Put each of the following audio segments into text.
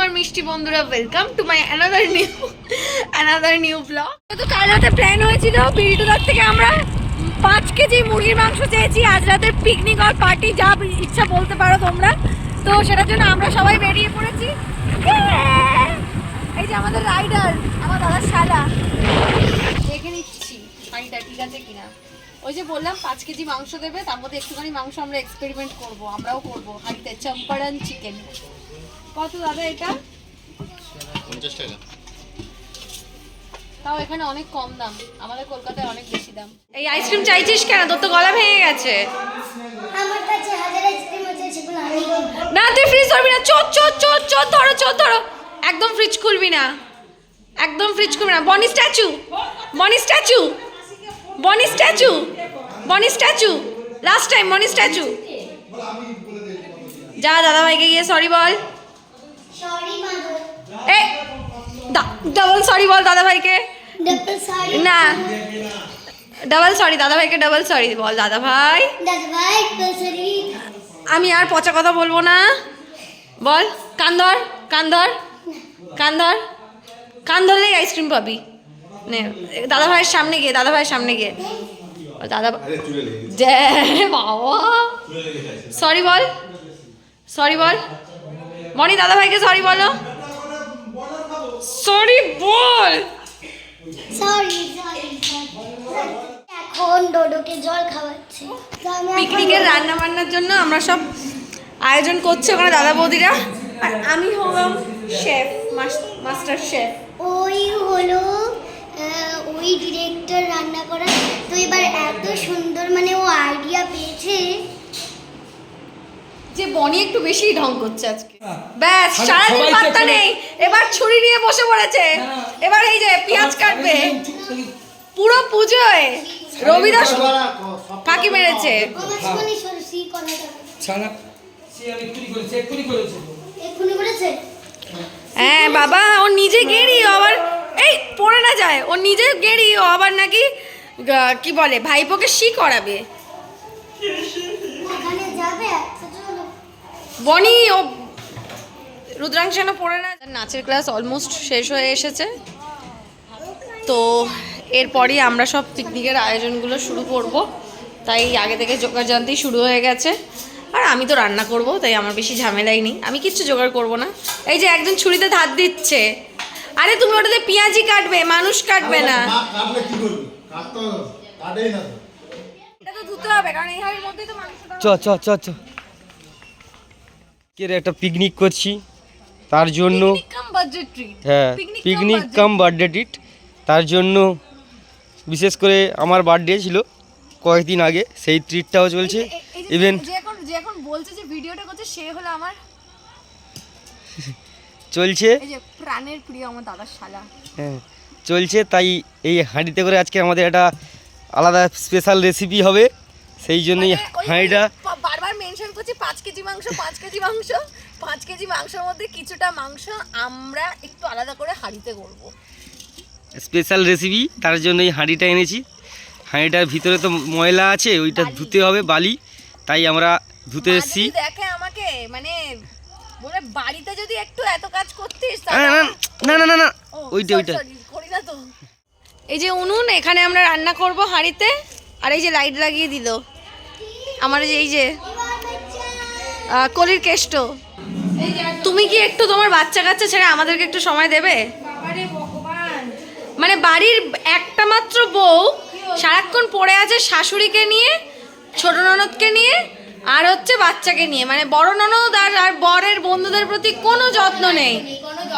আমার মিষ্টি বন্ধুরা, welcome to my another new blog. তো কাল রাতে প্ল্যান হয়েছিল বিড়িটুদার থেকে আমরা 5 কেজি মুরগির মাংস চেয়েছি। আজ রাতের পিকনিক আর পার্টি যা ইচ্ছা বলতে পারো তোমরা। তো সেটার জন্য আমরা সবাই বেরিয়ে পড়েছি। এই যে আমাদের রাইডার, আমার দাদার শালা, দেখে নিচ্ছি শাড়িটা ঠিক আছে কিনা। ওই যে বললাম 5 কেজি মাংস দেবে, তার মধ্যে একটুখানি মাংস আমরা এক্সপেরিমেন্ট করব, আমরাও করব হাঁড়িতে চম্পারন চিকেন। কত দাদা এটা? 50 টাকা। তাও এখানে অনেক কম দাম, আমাদের কলকাতায় অনেক বেশি দাম। এই আইসক্রিম চাইছিস কেন? তোর তো গলা ভেঙে গেছে। আমার কাছে হাজার আইসক্রিম আছে, সেগুলো আমি না তুই ফ্রিজ ধরবি না। চোর চোর চোর চোর, ধরো চোর ধরো। একদম ফ্রিজ খুলবি না, একদম ফ্রিজ খুলবি না। বনি statue, Bonny statue, Bonny statue, Bonny statue, last time Bonny statue. যা দাদা ভাইকে গিয়ে সরি বল। সরি মাদর, এ ডাবল সরি বল দাদা ভাইকে। ডাবল সরি না ডাবল সরি, দাদা ভাইকে ডাবল সরি বল। দাদা ভাই, দাদা ভাই সরি। আমি আর পচা কথা বলবো না। বল, কান ধর, কান ধর, কান ধর, কান ধরলেই আইসক্রিম পাবি। নে দাদা ভাইয়ের সামনে গিয়ে, দাদা ভাইয়ের সামনে গিয়ে দাদা জয় বাবা সরি বল, সরি বল। মনি দাদা ভাইকে সরি বলো, সরি বল। Sorry sorry. এখন ডোডোকে জল খাওয়াচ্ছে। তো আমি পিকনিকের রান্না বান্নার জন্য আমরা সব আয়োজন করছি ওখানে দাদা বৌদিরা, আর আমি হলাম শেফ, মাস্টার শেফ। ওই হলো ওই ডিরেক্টর রান্না করা। তো এবার এত সুন্দর মানে ও আইডিয়া পেয়েছে যে বনি একটু বেশি ঢং করছে আজকে। ব্যাস সারাদিন পাত্তা নেই, এবার ছুরি নিয়ে বসে পড়েছে। এবার এই যে পেঁয়াজ কাটবে। পুরো পুজোয় রবিদাস ফাঁকি মেরেছে। অবশ্যই সরসি কলাটা ছানা সে আমি এক্ষুনি করেছে এক্ষুনি করেছে। হ্যাঁ বাবা, ও নিজে গেরি, ও আবার এই পড়ে না যায়, ও নিজে গেরি, ও আবার নাকি কি বলে ভাইপোকে শি করাবে। ওখানে যাবে আচ্ছা চলো। বনি ও রুদ্রাংশানো পড়ে না। নাচের ক্লাস অলমোস্ট শেষ হয়ে এসেছে, তো এরপরই আমরা সব পিকনিকের আয়োজনগুলো শুরু করব। তাই আগে থেকে জোগাড় জানতেই শুরু হয়ে গেছে। আর আমি তো রান্না করব, তাই আমার বেশি ঝামেলাই নেই, আমি কিচ্ছু জোগাড় করব না। এই যে একজন ছুরিতে ধার দিচ্ছে। আরে তুমি ওটাতে পেঁয়াজি কাটবে, মানুষ কাটবে না। কাটলে কি করবি? কাটতে হবে, কাটেই না তো। এটা তো ধুতে হবে, কারণ এই হাড়ির মধ্যেই তো মাংসটা। চ কে একটা পিকনিক করছি তার জন্য। কাম বাজেট ট্রিট। হ্যাঁ, পিকনিক কাম বার্থডে ট্রিট। তার জন্য বিশেষ করে আমার বার্থডে ছিল কয়েকদিন আগে, সেই ট্রিটটাও চলছে। ইভেন যে এখন বলছে যে ভিডিওটা করছে সে হলো আমার চলছে, এই যে প্রাণের প্রিয় আমার দাদার শালা। হ্যাঁ চলছে। তাই এই হাঁড়িতে করে আজকে আমাদের একটা আলাদা স্পেশাল রেসিপি হবে, সেই জন্যই হাঁড়িটা বারবার মেনশন করছি 5 কেজি মাংস, 5 কেজি মাংস। 5 কেজি মাংসের মধ্যে কিছুটা মাংস আমরা একটু আলাদা করে হাঁড়িতে করব। স্পেশাল রেসিপি, তার জন্যই হাঁড়িটা এনেছি। হাঁড়িটার ভিতরে তো ময়লা আছে, ওইটা ধুতে হবে, বালি, তাই আমরা ধুতে এসেছি। দেখে আমাকে মানে বলে বাড়িতে যদি একটু এত কাজ করতিস। না না না না, ও, ওইটা sorry, করি না তো। এই যে উনুন, এখানে আমরা রান্না করব হাঁড়িতে। আর এই যে লাইট লাগিয়ে দিল আমার, এই যে কলির কেষ্ট। তুমি কি একটু তোমার বাচ্চা কাচ্চা ছেড়ে আমাদেরকে একটু সময় দেবে? মানে বাড়ির একটা মাত্র বউ সারাক্ষণ পড়ে আছে শাশুড়িকে নিয়ে, ছোট ননদকে নিয়ে, আর হচ্ছে বাচ্চাকে নিয়ে। মানে বড় ননদ আর বরের বন্ধুদের প্রতি কোনো যত্ন নেই,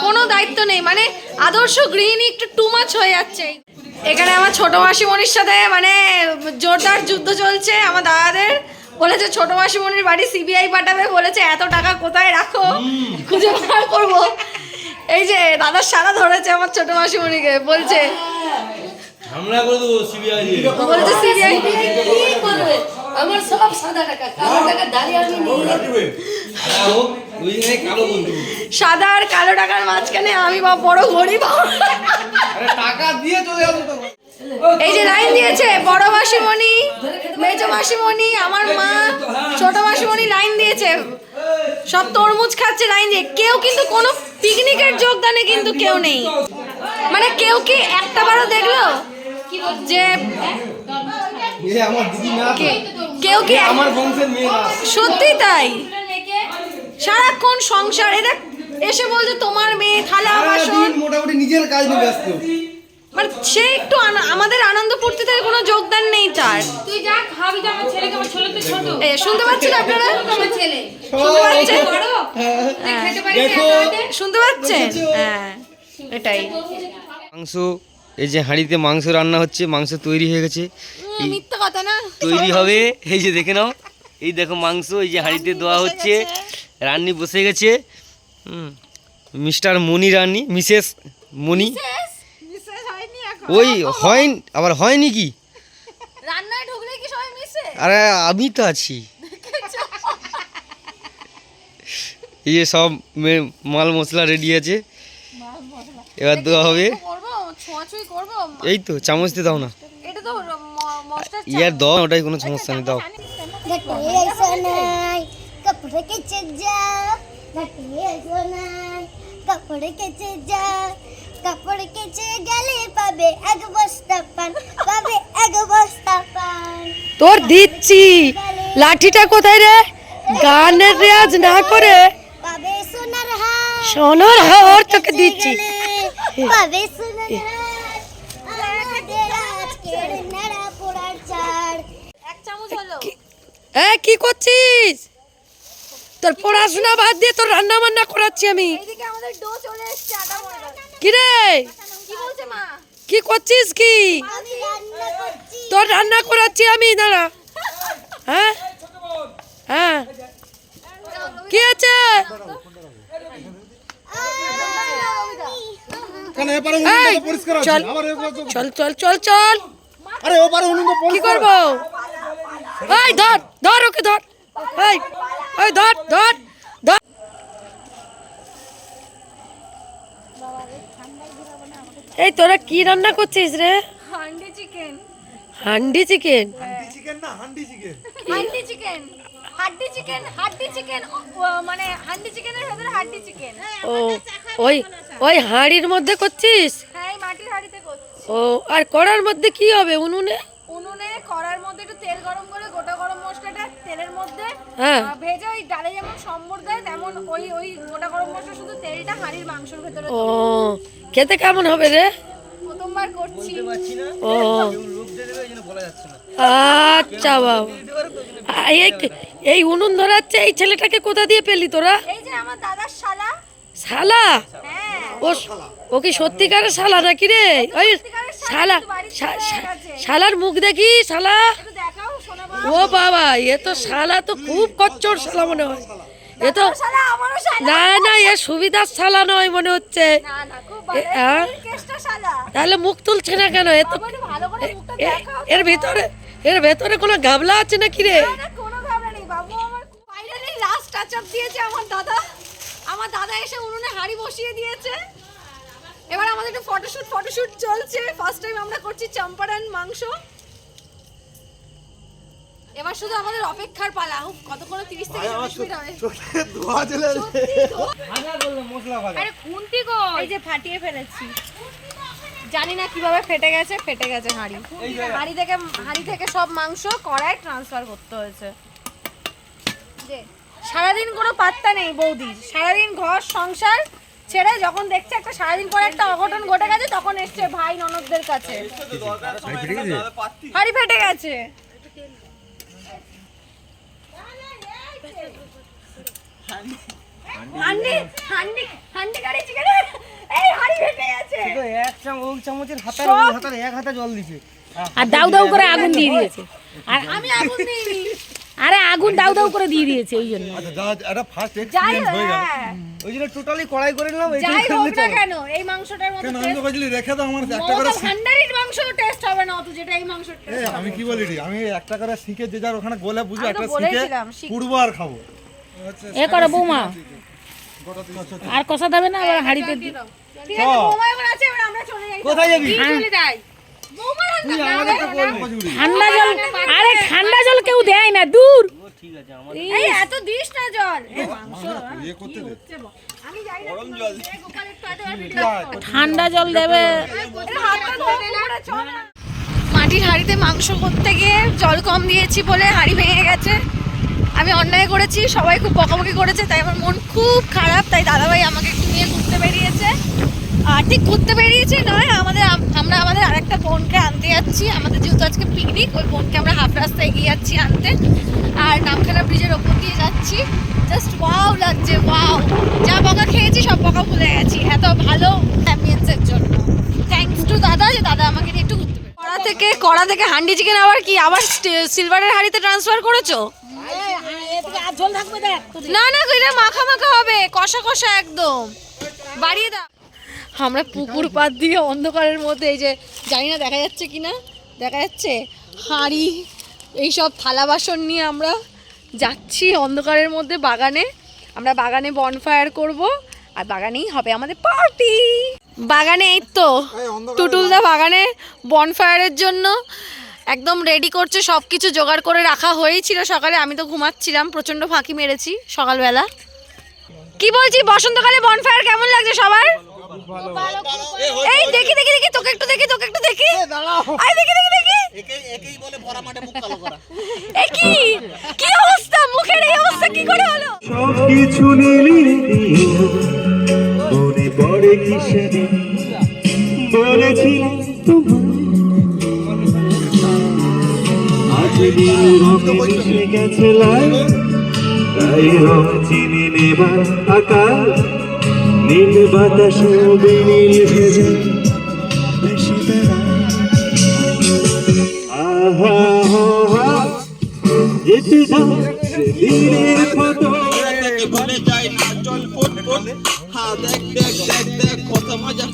কোনো দায়িত্ব নেই। মানে আদর্শ গৃহিণী একটু টু মাছ হয়ে যাচ্ছে। এখানে আমার ছোট মাসিমণির সাথে মানে জোরদার যুদ্ধ চলছে। আমার দাদাদের বলেছে ছোট মাসিমণির বাড়ি সিবিআই পাঠাবে, বলেছে এত টাকা কোথায় রাখো, খুঁজে বার করবো। এই যে দাদার সারা ধরেছে আমার ছোট মাসিমণিকে, বলছে হামলা করে দেবো সিবিআই দিয়ে। বলছে সিবিআই করবে আমার সব সাদা টাকা, কালো টাকা দাঁড়িয়ে আমি নিয়ে কালো বন্ধু সাদা আর কালো টাকার মাঝখানে আমি বা বড় গরিব। টাকা দিয়ে চলে যাবো। এই যে লাইন দিয়েছে বড় মাসিমণি, মেজ মাসিমণি, আমার মা, ছোট মাসিমণি লাইন দিয়েছে, সব তরমুজ খাচ্ছে লাইন দিয়ে। কেউ কিন্তু কোনো পিকনিকের যোগদানে কিন্তু কেউ নেই, মানে কেউ কি একটা বারও দেখলো যে আমার দিদি না, কেউ কি আমার বংশের মেয়ে না। সত্যি তাই, সারাক্ষণ সংসার। এরা এসে বলছে তোমার মেয়ে থালা বাসন, মোটামুটি নিজের কাজ নিয়ে ব্যস্ত। মানে সে একটু আমাদের আনন্দ ফুর্তিতে কোনো যোগদান নেই তার। তুই যা খাবি তো, আমার ছেলেকে, আমার ছেলে তো ছোট, শুনতে পাচ্ছেন আপনারা? আমার ছেলে শুনতে পাচ্ছেন? বড় খেতে পারি দেখো। শুনতে পাচ্ছেন? হ্যাঁ, এটাই। মাংস, এই যে হাঁড়িতে মাংস রান্না হচ্ছে, মাংস তৈরি হয়ে গেছে, মিথ্যা কথা না, তৈরি হবে। এই যে দেখে নাও, এই দেখো মাংস এই যে হাঁড়িতে দেওয়া হচ্ছে, রান্নি বসে গেছে। মিস্টার মনি রান্নি, মিসেস মনি। ওই হয় আবার হয়নি কি? রান্নায় ঢুকলে কি সবাই মিশে? আরে আমি তো আছি। এই যে সব মাল মশলা রেডি আছে, এবার দেওয়া হবে। করবো ছোঁয়াছুঁই করবো, এই তো চামচ দিয়ে দাও না, এটা তো মশলার ইয়ার দাও, ওটাই কোনো সমস্যা নেই, দাও। ঘাটে আইসো নাই কাপড়ে কেচে যা, ঘাটে আইসো নাই কাপড়ে কেচে যা, কাপড় কেচে গেলে পাবে এক বস্তা পান, পাবে এক বস্তা পান। তোর দিচ্ছি লাঠিটা কোথায় রে? গানের রেয়াজ না করে পাবে সোনার হার, সোনার হার তোকে দিচ্ছি। পাবে সোনার হার, আমাদের আজকের নাড়া পোড়ার ছাড়। এক চামচ হলো। কি করছিস? তোর পড়াশোনা বাদ দিয়ে তোর রান্না বান্না করাচ্ছি আমি। এইদিকে আমাদের ডো চলে এসেছে, আটা ময়দা। কি রে, কি বলছে মা? কি করছিস কি? আমি রান্না করছি। তোর রান্না করাচ্ছি আমি, দাঁড়া। হ্যাঁ হ্যাঁ, কি আছে? কেন এপারে এই, উনুনটা পরিষ্কার আছে, চল। আবার এগুলো তো- চল চল চল চল, আরে ওপারে উনুনটা কি পরিষ্কার। করবো? এই ধর ধর ওকে ধর, এই ধর ধর ধর। এই তোরা কি রান্না করছিস রে? Handi chicken. Handi chicken? Chicken না, হান্ডি চিকেন। হান্ডি চিকেন, হাড্ডি চিকেন, হাড্ডি চিকেন, মানে হান্ডি চিকেনের ভেতরে হাড্ডি চিকেন। ও, ওই ওই হাঁড়ির মধ্যে করছিস? হ্যাঁ, এই মাটির হাঁড়িতে করছি। ও, আর কড়ার মধ্যে কি হবে? উনুনে? উনুনে কড়ার মধ্যে একটু তেল গরম করে গোটা গরম মশলাটা তেলের মধ্যে হ্যাঁ। ভেজে ওই ডালে যেমন সম্বর দেয় তেমন ওই ওই গোটা গরম মশলা শুধু তেলটা হাঁড়ির মাংসের ভেতরে। ও, খেতে কেমন হবে রে? প্রথমবার করছি। ও আচ্ছা বাবা, এই উনুন ধরাচ্ছে এই ছেলেটাকে কোথা দিয়ে পেলি তোরা? এই যে আমার দাদার শালা। শালা? হ্যাঁ, ও কি সত্যিকারের শালা নাকি রে? ওই শালা, শালার মুখ দেখি, শালা। একটু দেখাও শোনা বাবা। ও বাবা, এ তো শালা তো খুব কচ্চর শালা মনে হয়। এ তো শালা আমারও শালা। না না, এ সুবিধার শালা নয় মনে হচ্ছে। না না, খুব কেষ্টা শালা। তাহলে মুখ তুলছে না কেন? এ তো একটু ভালো করে মুখটা দেখাও। এর ভেতরে কোনো গাবলা আছে নাকি রে? না না, কোনো ঘাবড়া নেই বাবু। আমার ফাইনালি লাস্ট টাচ আপ দিয়েছে আমার দাদা। আমার দাদা এসে উনুনে হাঁড়ি বসিয়ে দিয়েছে। এবার আমাদের একটু ফটোশুট চলছে। ফার্স্ট টাইম আমরা করছি চম্পারন মাংস। এবার শুধু আমাদের অপেক্ষার পালা। কতক্ষণ? 30 থেকে 40 মিনিট হবে। ধোয়া চলে আসছে। আরে খুন্তি গো, এই যে ফাটিয়ে ফেলেছি। জানি না কিভাবে ফেটে গেছে হাঁড়ি। হাঁড়ি থেকে সব মাংস কড়ায় ট্রান্সফার করতে হয়েছে। সারাদিন কোনো পাত্তা নেই বৌদির। সারাদিন ঘর সংসার ছেড়ে যখন দেখছে একটা সারাদিন পরে একটা অঘটন ঘটে গেছে, তখন এসছে ভাই ননদদের কাছে। হাঁড়ি ফেটে গেছে। হাঁড়ি গাড়ি চিকেন, এই হাঁড়ি ফেটে গেছে। এক চামচের এক হাতা জল দিছে। আর দাউ দাউ করে আগুন দিয়ে দিয়েছে। আর আমি আগুন দিইনি। আরে আগুন দাউ দাউ করে দিয়ে দিয়েছে ওই জন্য। আচ্ছা, এটা ফার্স্ট যাই এক্সপেরিয়েন্স হয়ে গেল। হ্যাঁ, ওই জন্য টোটালি কড়াই করে নিলাম। যাই হোক না কেন, এই মাংসটার মতো কেন আমি তো বলছিলি রেখে দাও, আমার একটা করে মৌতো ভান্ডারির মাংস টেস্ট হবে না অত, যেটা এই মাংস এই আমি কি বলি রে, আমি একটা করে শিখে যে যার ওখানে গোলে বুঝে আমি তো একটা শিখে বলেছিলাম, পুরবো আর খাবো। এ করো বৌমা, আর কষা দেবে না, আবার হাঁড়িতে ঠিক আছে। বৌমা এবার আছে, এবার আমরা চলে যাই। কোথায় যাবি? চলে যাই। বৌমা রান্না তুই আমাদের তো বলবি। ঠান্ডা জল, আরে ঠান্ডা জল কেউ দেয় না, দূর। ঠিক আছে আমার এই এত দিস না জল ইয়ে করতে দে। আমি যাই না গরম জল ঠান্ডা জল দেবে। মাটির হাঁড়িতে মাংস করতে গিয়ে জল কম দিয়েছি বলে হাঁড়ি ভেঙে গেছে। আমি অন্যায় করেছি, সবাই খুব বকাবকি করেছে, তাই আমার মন খুব খারাপ। তাই দাদাভাই আমাকে একটু নিয়ে ঘুরতে বেরিয়েছে। আর ঠিক ঘুরতে বেরিয়েছে নয়, আমরা আমাদের আরেকটা বোনকে আনতে যাচ্ছি। আমাদের যেহেতু আজকে পিকনিক, ওই বোনকে আমরা হাফ রাস্তায় এগিয়ে যাচ্ছি আনতে। আর নামখানা ব্রিজের ওপর দিয়ে যাচ্ছি। জাস্ট ওয়াও লাগছে, ওয়াও। যা বকা খেয়েছি সব বকা ভুলে গেছি এত ভালো অ্যাম্বিয়েন্সের জন্য। থ্যাঙ্কস টু দাদা যে দাদা আমাকে নিয়ে একটু ঘুরতে কড়া থেকে হান্ডি চিকেন আবার কি আবার সিলভারের হাঁড়িতে ট্রান্সফার করেছো? না না, এটা মাখা মাখা হবে, কষা কষা একদম। বাড়িয়ে দাও। আমরা পুকুর পাড় দিয়ে অন্ধকারের মধ্যে, এই যে জানি না দেখা যাচ্ছে কিনা, দেখা যাচ্ছে হাঁড়ি এইসব থালা বাসন নিয়ে আমরা যাচ্ছি অন্ধকারের মধ্যে বাগানে। আমরা বাগানে বনফায়ার করব, আর বাগানেই হবে আমাদের পার্টি। বাগানে এই তো টুটুলদা বাগানে বনফায়ারের জন্য একদম রেডি করছে, সব কিছু জোগাড় করে রাখা হয়েছিল সকালে। আমি তো ঘুমাচ্ছিলাম, প্রচণ্ড ফাঁকি মেরেছি সকালবেলা। কি বলছি, বসন্তকালে বনফায়ার কেমন লাগছে সবার? এই দেখি দেখি দেখি, তোকে একটু দেখি, তোকে একটু দেখি, আই দেখি দেখি দেখি। এ কি কি অবস্থা, মুখের এই অবস্থা কি করে হলো? সবকিছু নিলি মনে পড়ে কিসের বলেছিলাম আজ দিন মিশে গেছে লাল, তাই রং চিনি নেবার আকার নীল বাতাসে বেরিয়ে ভেজে বেশি বেড়া আহা হা যেতে দাও দিনের ফটো ভুলে যাই না চল ফুট ফুট হ্যাঁ দেখ দেখ দেখ দেখ কত মজা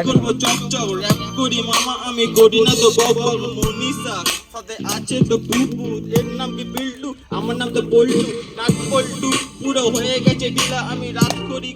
করবো চপ চপ র‍্যাপ করি মামা আমি করি না তো বব মনিসা সাথে আছে তো ভূত ভূত এর নাম কি বিল্টু আমার নাম তো বল্টু নাক বল্টু পুরো হয়ে গেছে ডিলা আমি রাত করি